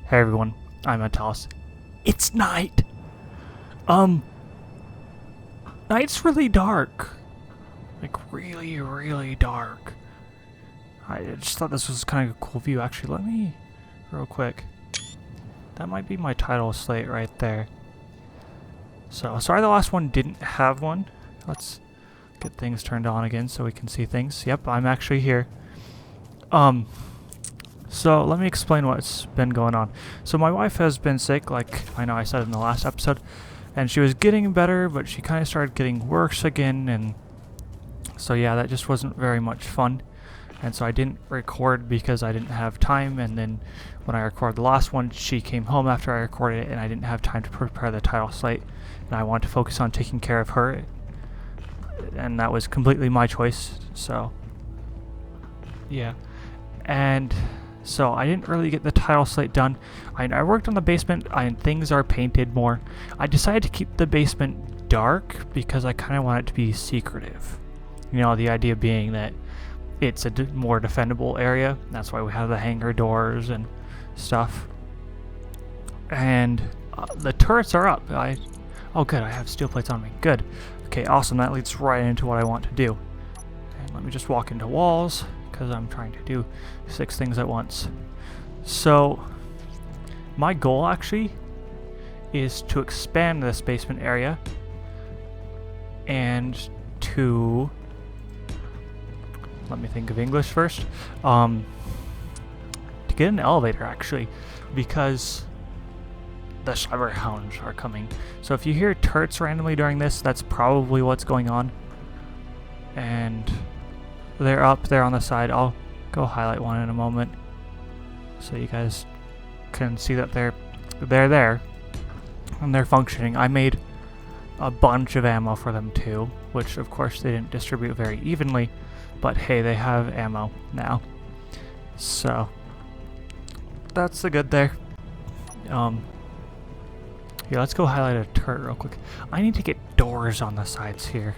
Hey everyone, I'm Antalous. It's night! Night's really dark. Like, really, really dark. I just thought this was kind of a cool view. Actually, let me, real quick. That might be my title slate right there. So, sorry the last one didn't have one. Let's get things turned on again so we can see things. Yep, I'm actually here. So let me explain what's been going on. So my wife has been sick, like I know I said in the last episode, and she was getting better, but she kind of started getting worse again, and so yeah, that just wasn't very much fun. And so I didn't record because I didn't have time, and then when I recorded the last one, she came home after I recorded it, and I didn't have time to prepare the title slate, and I wanted to focus on taking care of her, and that was completely my choice, so yeah. And so I didn't really get the tile slate done. I worked on the basement, and things are painted more. I decided to keep the basement dark because I kind of want it to be secretive. You know, the idea being that it's a more defendable area. That's why we have the hangar doors and stuff. And the turrets are up. Oh good, I have steel plates on me. Good. Okay, awesome. That leads right into what I want to do. And let me just walk into walls, because I'm trying to do 6 things at once. So my goal actually is to expand this basement area and to, let me think of English first, to get an elevator actually, because the cyber hounds are coming. So if you hear turrets randomly during this, that's probably what's going on. And they're up there on the side. I'll go highlight one in a moment so you guys can see that they're there and they're functioning. I made a bunch of ammo for them too, which of course they didn't distribute very evenly, but hey, they have ammo now, so that's the good there. Yeah, let's go highlight a turret real quick. I need to get doors on the sides here.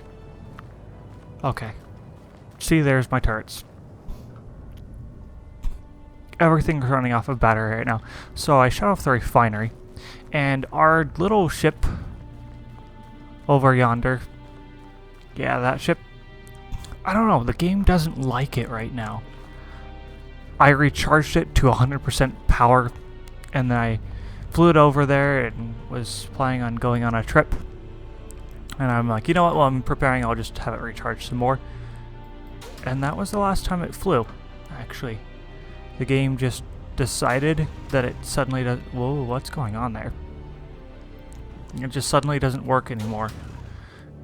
Okay. See, there's my turrets. Everything's running off of battery right now. So I shut off the refinery, and our little ship over yonder, yeah, that ship, I don't know, the game doesn't like it right now. I recharged it to 100% power, and then I flew it over there and was planning on going on a trip. And I'm like, you know what, while I'm preparing, I'll just have it recharge some more. And that was the last time it flew, actually. The game just decided that it suddenly does. Whoa, what's going on there? It just suddenly doesn't work anymore.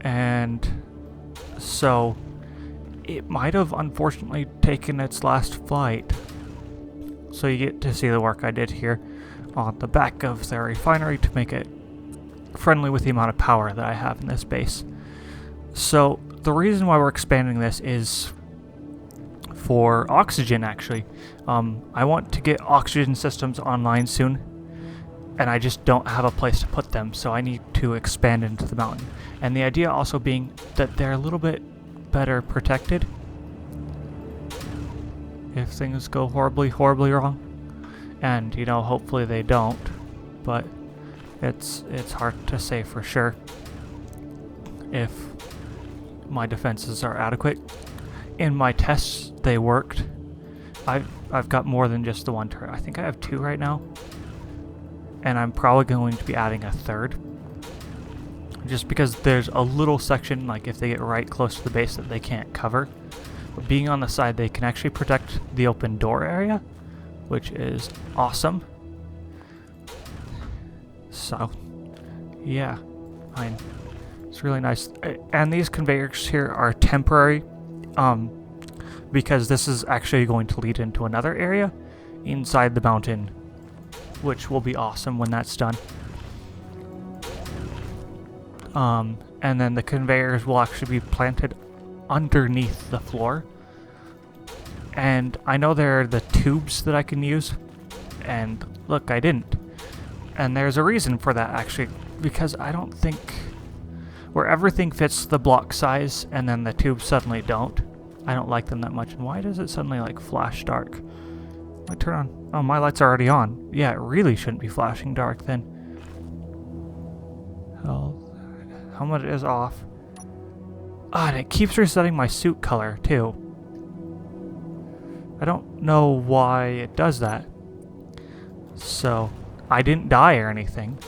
And so it might have unfortunately taken its last flight. So you get to see the work I did here on the back of the refinery to make it friendly with the amount of power that I have in this base. So the reason why we're expanding this is for oxygen, actually. I want to get oxygen systems online soon, and I just don't have a place to put them, so I need to expand into the mountain. And the idea also being that they're a little bit better protected if things go horribly, horribly wrong. And, you know, hopefully they don't, but it's hard to say for sure if my defenses are adequate. In my tests, they worked. I've got more than just the one turret. I think I have 2 right now, and I'm probably going to be adding a 3rd, just because there's a little section, like if they get right close to the base, that they can't cover. But being on the side, they can actually protect the open door area, which is awesome. So yeah, it's really nice. And these conveyors here are temporary, because this is actually going to lead into another area inside the mountain, which will be awesome when that's done. And then the conveyors will actually be planted underneath the floor. And I know there are the tubes that I can use, and look, I didn't. And there's a reason for that, actually, because I don't think where everything fits the block size and then the tubes suddenly don't, I don't like them that much. And why does it suddenly like flash dark? I turn on? Oh, my lights are already on. Yeah, it really shouldn't be flashing dark then. Helmet is off. Ah, and it keeps resetting my suit color, too. I don't know why it does that. So, I didn't die or anything.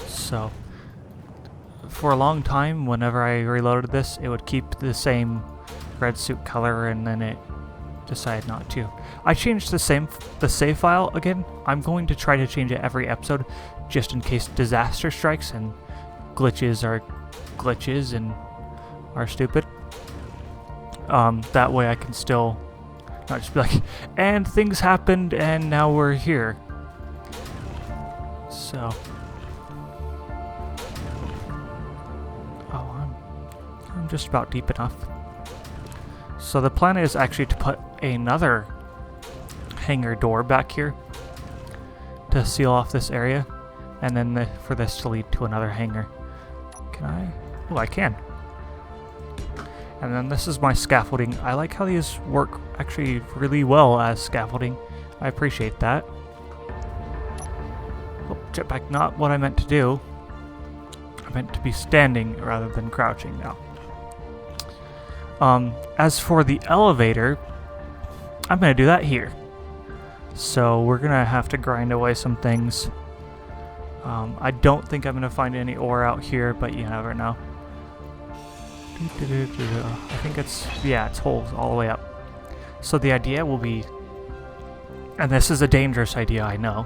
So, for a long time, whenever I reloaded this, it would keep the same red suit color, and then it decided not to. I changed the save file again. I'm going to try to change it every episode, just in case disaster strikes and glitches and are stupid. That way I can still not just be like, and things happened and now we're here. So, I'm just about deep enough. So the plan is actually to put another hangar door back here to seal off this area, and then for this to lead to another hangar. Can I? Oh, I can. And then this is my scaffolding. I like how these work actually really well as scaffolding. I appreciate that. Oh, jetpack, not what I meant to do. I meant to be standing rather than crouching now. As for the elevator, I'm going to do that here. So we're going to have to grind away some things. I don't think I'm going to find any ore out here, but you never know. I think it's holes all the way up. So the idea will be, and this is a dangerous idea, I know,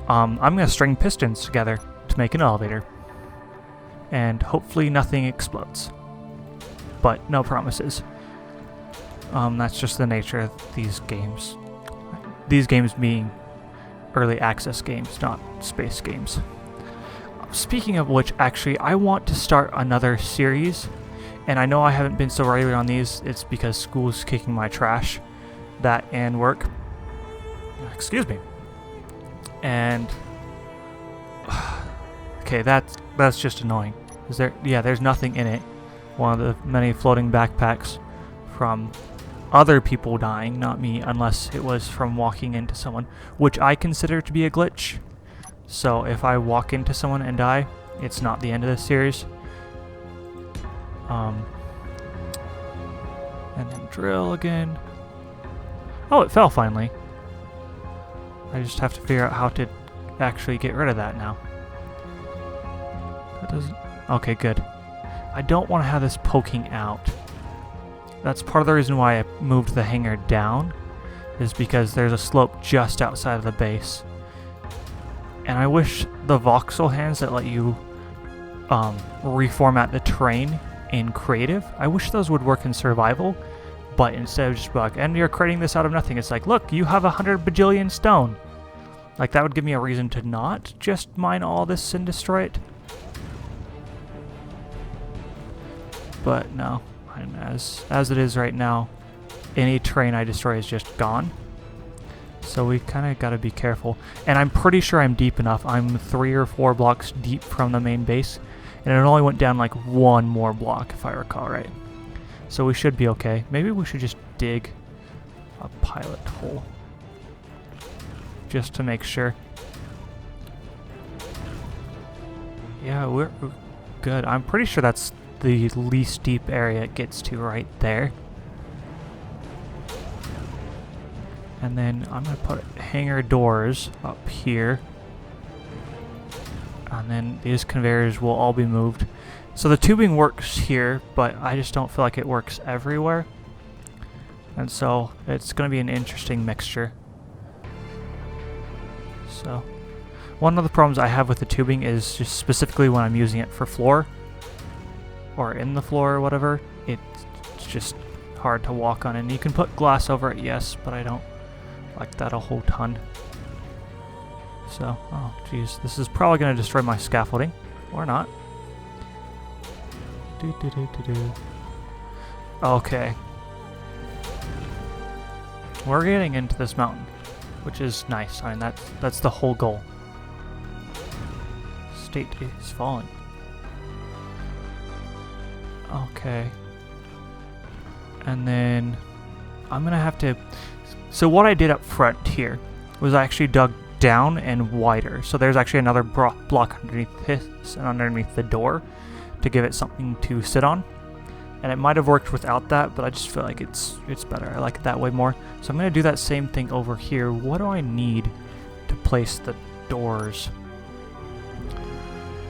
I'm going to string pistons together to make an elevator. And hopefully nothing explodes. But no promises. That's just the nature of these games. These games being early access games, not space games. Speaking of which, actually, I want to start another series. And I know I haven't been so regular on these. It's because school's kicking my trash. That and work. Excuse me. And okay, that's just annoying. Is there? Yeah, there's nothing in it. One of the many floating backpacks from other people dying, not me, unless it was from walking into someone, which I consider to be a glitch. So if I walk into someone and die, it's not the end of the series. And then drill again. Oh, it fell finally. I just have to figure out how to actually get rid of that now. That doesn't... Okay, good. I don't want to have this poking out. That's part of the reason why I moved the hangar down, is because there's a slope just outside of the base. And I wish the voxel hands that let you reformat the terrain in creative, I wish those would work in survival, but instead of just like, and you're creating this out of nothing, it's like, look, you have 100 bajillion stone. Like, that would give me a reason to not just mine all this and destroy it. But no, and as it is right now, any terrain I destroy is just gone. So we kind of got to be careful. And I'm pretty sure I'm deep enough. I'm 3 or 4 blocks deep from the main base. And it only went down like 1 more block, if I recall right. So we should be okay. Maybe we should just dig a pilot hole. Just to make sure. Yeah, we're good. I'm pretty sure that's the least deep area it gets to right there. And then I'm going to put hangar doors up here. And then these conveyors will all be moved. So the tubing works here, but I just don't feel like it works everywhere. And so it's going to be an interesting mixture. So one of the problems I have with the tubing is just specifically when I'm using it for floor or in the floor or whatever, it's just hard to walk on. And you can put glass over it, yes, but I don't like that a whole ton. So, oh geez, this is probably going to destroy my scaffolding, or not. Okay. We're getting into this mountain, which is nice. I mean, that's the whole goal. State is falling. Okay. And then I'm going to have to... So what I did up front here was I actually dug down and wider. So there's actually another block underneath this and underneath the door to give it something to sit on. And it might have worked without that, but I just feel like it's better. I like it that way more. So I'm going to do that same thing over here. What do I need to place the doors?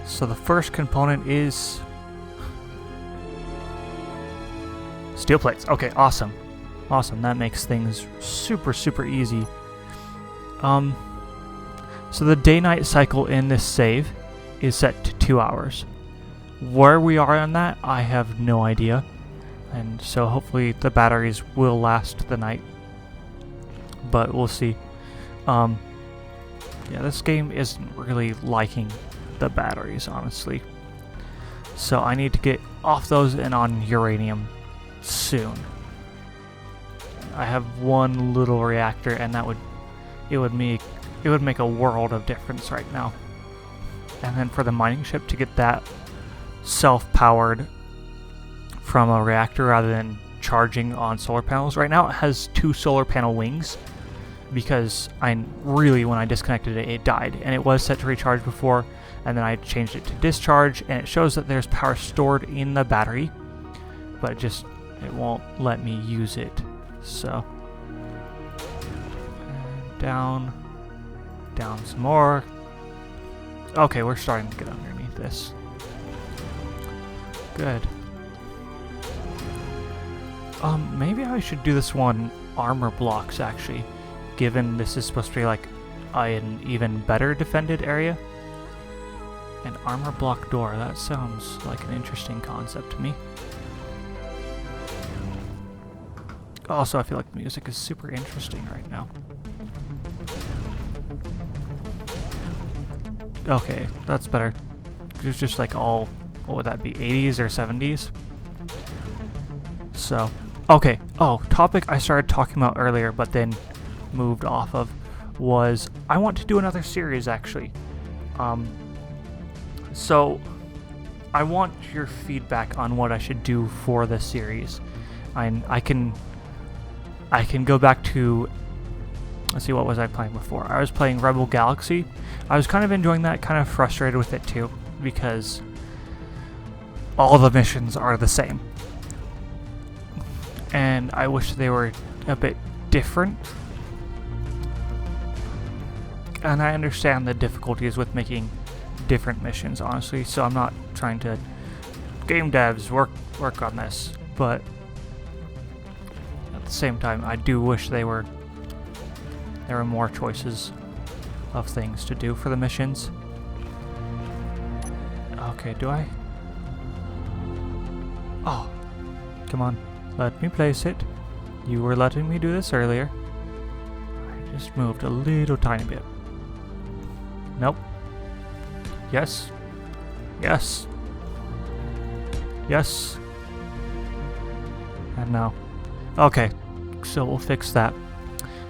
So the first component is steel plates. Okay, awesome. Awesome. That makes things super, super easy. So the day-night cycle in this save is set to 2 hours. Where we are on that, I have no idea. And so hopefully the batteries will last the night. But we'll see. Yeah, this game isn't really liking the batteries, honestly. So I need to get off those and on uranium soon. I have one little reactor, and it would make a world of difference right now. And then for the mining ship, to get that self-powered from a reactor rather than charging on solar panels. Right now it has 2 solar panel wings because when I disconnected it, it died. And it was set to recharge before, and then I changed it to discharge, and it shows that there's power stored in the battery, but it won't let me use it. So, down some more. Okay, we're starting to get underneath this. Good. Maybe I should do this one armor blocks, actually, given this is supposed to be like an even better defended area. An armor block door, that sounds like an interesting concept to me. Also, I feel like the music is super interesting right now. Okay, that's better. It's just like all, what would that be, 80s or 70s? So, okay. Oh, topic I started talking about earlier, but then moved off of, was I want to do another series, actually. So, I want your feedback on what I should do for this series. I can go back to, let's see, what was I playing before? I was playing Rebel Galaxy. I was kind of enjoying that, kind of frustrated with it too, because all the missions are the same. And I wish they were a bit different. And I understand the difficulties with making different missions, honestly, so I'm not trying to game devs work on this, but at the same time I do wish there were more choices of things to do for the missions. Okay, do I? Oh, come on, let me place it. You were letting me do this earlier. I just moved a little tiny bit. Nope. Yes. Yes. Yes. And no. Okay, so we'll fix that.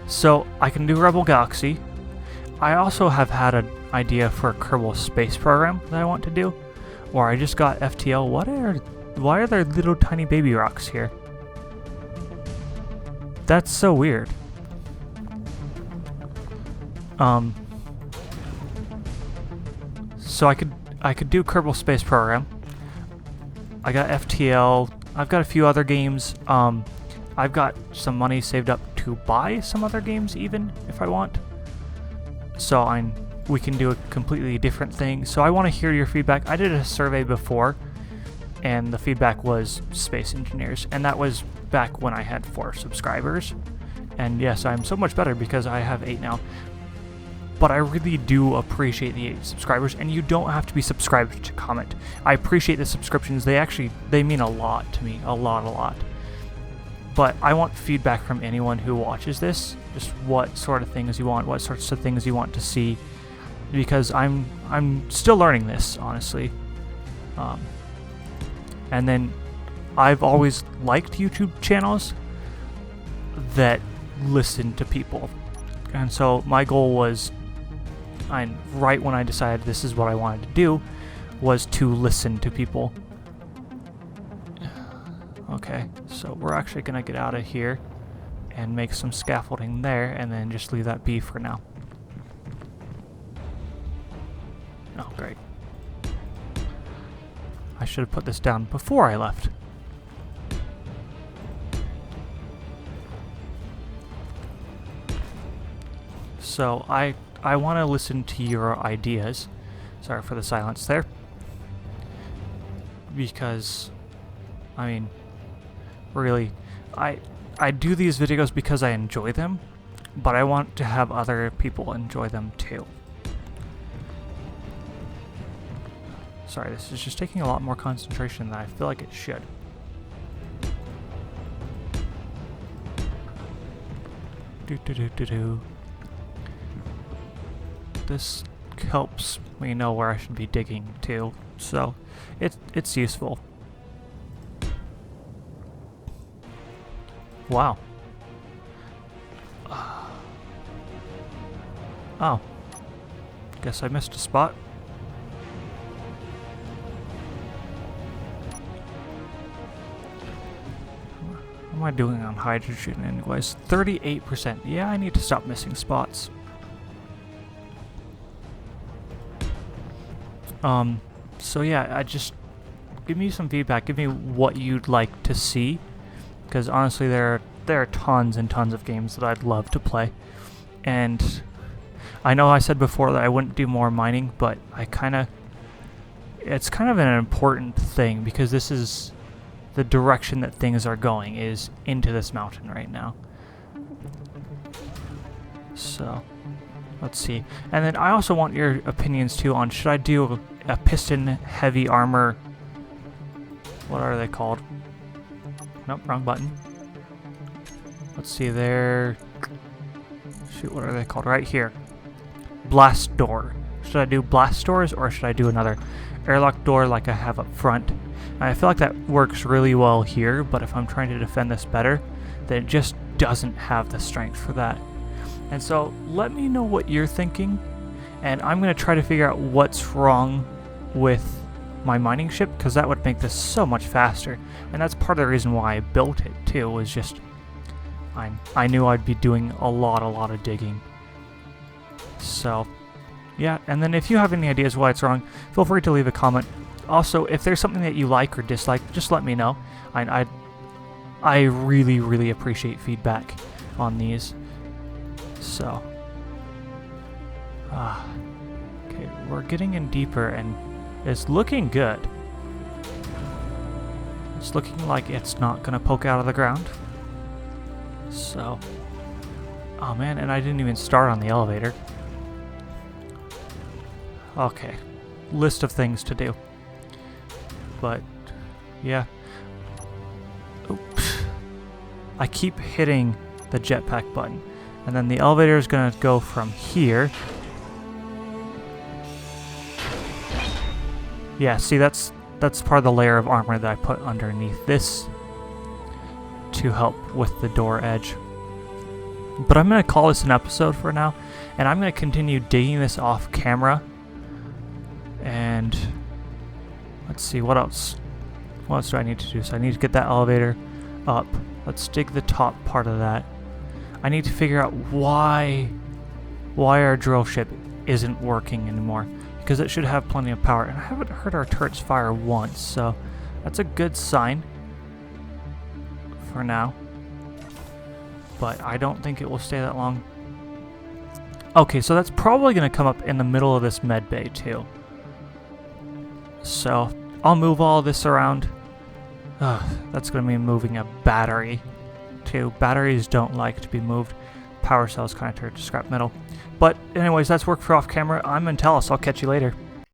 So I can do Rebel Galaxy. I also have had an idea for a Kerbal Space Program that I want to do. Or I just got FTL. Why are there little tiny baby rocks here? That's so weird. So I could do Kerbal Space Program. I got FTL. I've got a few other games. I've got some money saved up to buy some other games even if I want. So we can do a completely different thing. So I want to hear your feedback. I did a survey before, and the feedback was Space Engineers, and that was back when I had 4 subscribers. And yes, I'm so much better because I have 8 now. But I really do appreciate the 8 subscribers, and you don't have to be subscribed to comment. I appreciate the subscriptions. They mean a lot to me, a lot. But I want feedback from anyone who watches this, just what sort of things you want, what sorts of things you want to see, because I'm still learning this, honestly. And then I've always liked YouTube channels that listen to people. And so my goal was, right when I decided this is what I wanted to do, was to listen to people. Okay, so we're actually going to get out of here and make some scaffolding there, and then just leave that be for now. Oh, great. I should have put this down before I left. So I want to listen to your ideas. Sorry for the silence there. Because, I mean, really, I do these videos because I enjoy them, but I want to have other people enjoy them too. Sorry, this is just taking a lot more concentration than I feel like it should. This helps me know where I should be digging too, so it's useful. Wow. Oh. Guess I missed a spot. What am I doing on hydrogen anyways? 38%. Yeah, I need to stop missing spots. So yeah, give me some feedback. Give me what you'd like to see, because honestly, there are tons and tons of games that I'd love to play. And I know I said before that I wouldn't do more mining, but it's kind of an important thing, because this is the direction that things are going, is into this mountain right now. So let's see. And then I also want your opinions too on, should I do a piston heavy armor? What are they called? Nope, wrong button. Let's see there. Shoot, what are they called? Right here. Blast door. Should I do blast doors, or should I do another airlock door like I have up front? And I feel like that works really well here, but if I'm trying to defend this better, then it just doesn't have the strength for that. And so let me know what you're thinking, and I'm going to try to figure out what's wrong with my mining ship, because that would make this so much faster. And that's part of the reason why I built it too, was just I knew I'd be doing a lot of digging. So yeah, and then if you have any ideas why it's wrong, feel free to leave a comment. Also, if there's something that you like or dislike, just let me know. I really appreciate feedback on these. So okay, we're getting in deeper, and it's looking good. It's looking like it's not gonna poke out of the ground. So, oh man, and I didn't even start on the elevator. Okay, list of things to do. But yeah, oops, I keep hitting the jetpack button, and then the elevator is gonna go from here. Yeah, see, that's part of the layer of armor that I put underneath this to help with the door edge. But I'm going to call this an episode for now, and I'm going to continue digging this off camera. And let's see, what else? What else do I need to do? So I need to get that elevator up. Let's dig the top part of that. I need to figure out why our drill ship isn't working anymore, because it should have plenty of power. And I haven't heard our turrets fire once, so that's a good sign for now. But I don't think it will stay that long. Okay, so that's probably going to come up in the middle of this med bay too. So I'll move all this around. That's going to be moving a battery too. Batteries don't like to be moved. Power cells kind of turn to scrap metal. But anyways, that's work for off camera. I'm Antalous. I'll catch you later.